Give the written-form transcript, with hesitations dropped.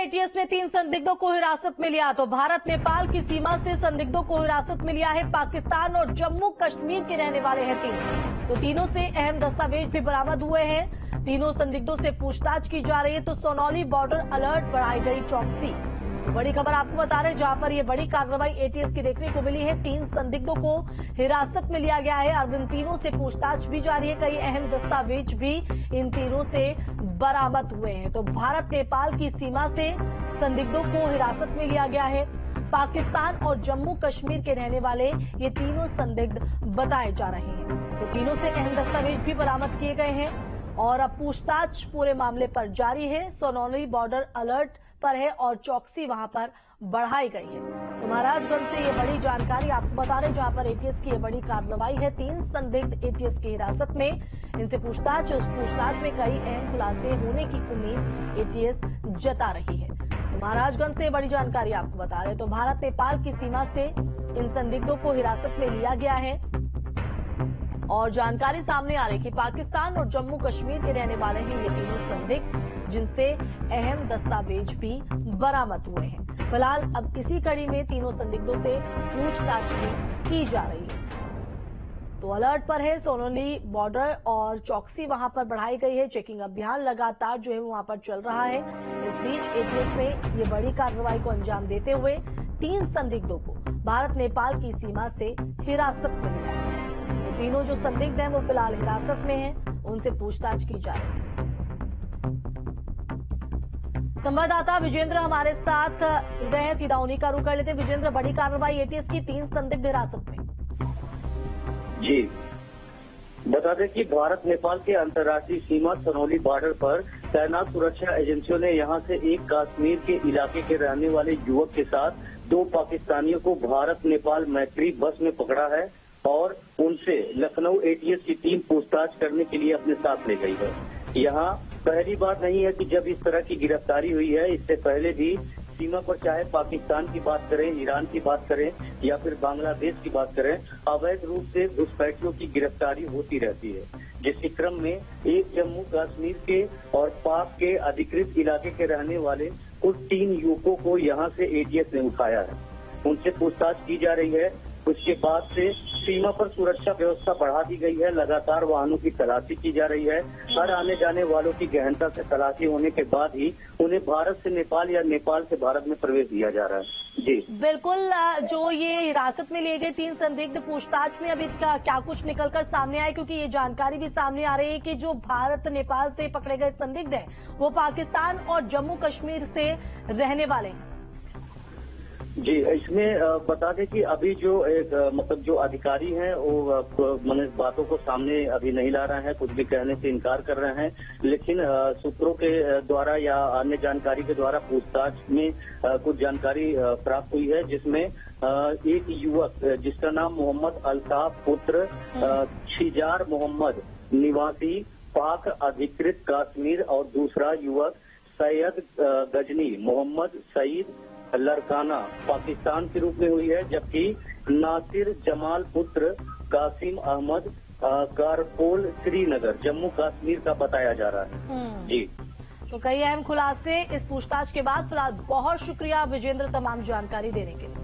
ATS ने 3 संदिग्धों को हिरासत में लिया। तो भारत नेपाल की सीमा से संदिग्धों को हिरासत में लिया है। पाकिस्तान और जम्मू कश्मीर के रहने वाले हैं तीन। तो तीनों से अहम दस्तावेज भी बरामद हुए हैं। तीनों संदिग्धों से पूछताछ की जा रही है। तो सोनौली बॉर्डर अलर्ट बढ़ाई गई चौकसी। बड़ी खबर आपको बता रहे हैं, जहां पर ये बड़ी कार्रवाई एटीएस की देखने को मिली है। 3 संदिग्धों को हिरासत में लिया गया है। अब इन तीनों से पूछताछ भी जारी है। कई अहम दस्तावेज भी इन तीनों से बरामद हुए हैं। तो भारत नेपाल की सीमा से संदिग्धों को हिरासत में लिया गया है। पाकिस्तान और जम्मू कश्मीर के रहने वाले ये तीनों संदिग्ध बताए जा रहे हैं। तो तीनों से अहम दस्तावेज भी बरामद किए गए हैं और अब पूछताछ पूरे मामले पर जारी है। सोनौली बॉर्डर अलर्ट पर है और चौकसी वहां पर बढ़ाई गई है। तो महाराजगंज से ये बड़ी जानकारी आपको बता रहे हैं, जहां पर एटीएस की ये बड़ी कार्रवाई है। 3 संदिग्ध एटीएस की हिरासत में, इनसे पूछताछ, उस पूछताछ में कई अहम खुलासे होने की उम्मीद एटीएस जता रही है। तो महाराजगंज से बड़ी जानकारी आपको बता रहे हैं। तो भारत नेपाल की सीमा से इन संदिग्धों को हिरासत में लिया गया है और जानकारी सामने आ रही है कि पाकिस्तान और जम्मू कश्मीर के रहने वाले हैं ये तीनों संदिग्ध, जिनसे अहम दस्तावेज भी बरामद हुए हैं। फिलहाल अब इसी कड़ी में तीनों संदिग्धों से पूछताछ भी की जा रही है। तो अलर्ट पर है सोनौली बॉर्डर और चौकसी वहां पर बढ़ाई गई है। चेकिंग अभियान लगातार जो है वहां पर चल रहा है। इस बीच एटीएस ने ये बड़ी कार्रवाई को अंजाम देते हुए 3 संदिग्धों को भारत नेपाल की सीमा से हिरासत में लिया है। तो तीनों जो संदिग्ध हैं वो फिलहाल हिरासत में हैं, उनसे पूछताछ की जा रही है। संवाददाता विजेंद्र हमारे साथ गए हैं, सीधा उन्हीं का रुख कर लेते हैं। विजेंद्र, बड़ी कार्रवाई एटीएस की, 3 संदिग्ध हिरासत में। जी, बता दें कि भारत नेपाल के अंतर्राष्ट्रीय सीमा सोनौली बॉर्डर पर तैनात सुरक्षा एजेंसियों ने यहां से एक कश्मीर के इलाके के रहने वाले युवक के साथ 2 पाकिस्तानियों को भारत नेपाल मैत्री बस में पकड़ा है और उनसे लखनऊ एटीएस की टीम पूछताछ करने के लिए अपने साथ ले गई है। यहाँ पहली बार नहीं है कि जब इस तरह की गिरफ्तारी हुई है। इससे पहले भी सीमा पर चाहे पाकिस्तान की बात करें, ईरान की बात करें या फिर बांग्लादेश की बात करें, अवैध रूप से घुसपैठियों की गिरफ्तारी होती रहती है। जिसके क्रम में एक जम्मू कश्मीर के और पाक के अधिकृत इलाके के रहने वाले कुल 3 युवकों को यहाँ से एटीएस ने उठाया है। उनसे पूछताछ की जा रही है। उसके बाद से सीमा पर सुरक्षा व्यवस्था बढ़ा दी गई है। लगातार वाहनों की तलाशी की जा रही है। हर आने जाने वालों की गहनता से तलाशी होने के बाद ही उन्हें भारत से नेपाल या नेपाल से भारत में प्रवेश दिया जा रहा है। जी बिल्कुल, जो ये हिरासत में लिए गए 3 संदिग्ध, पूछताछ में अभी क्या कुछ निकलकर सामने आए? क्योंकि ये जानकारी भी सामने आ रही है कि जो भारत नेपाल से पकड़े गए संदिग्ध हैं वो पाकिस्तान और जम्मू कश्मीर से रहने वाले हैं। जी, इसमें बता दें कि अभी जो एक मतलब जो अधिकारी हैं वो मैंने बातों को सामने अभी नहीं ला रहे हैं, कुछ भी कहने से इनकार कर रहे हैं। लेकिन सूत्रों के द्वारा या अन्य जानकारी के द्वारा पूछताछ में कुछ जानकारी प्राप्त हुई है, जिसमें एक युवक जिसका नाम मोहम्मद अल्ताफ पुत्र छिजार मोहम्मद निवासी पाक अधिकृत कश्मीर और दूसरा युवक सैयद गजनी मोहम्मद सईद लड़काना पाकिस्तान के रूप में हुई है। जबकि नासिर जमाल पुत्र कासिम अहमद कारपोल श्रीनगर जम्मू कश्मीर का बताया जा रहा है। जी, तो कई अहम खुलासे इस पूछताछ के बाद। फिलहाल बहुत शुक्रिया विजेंद्र तमाम जानकारी देने के लिए।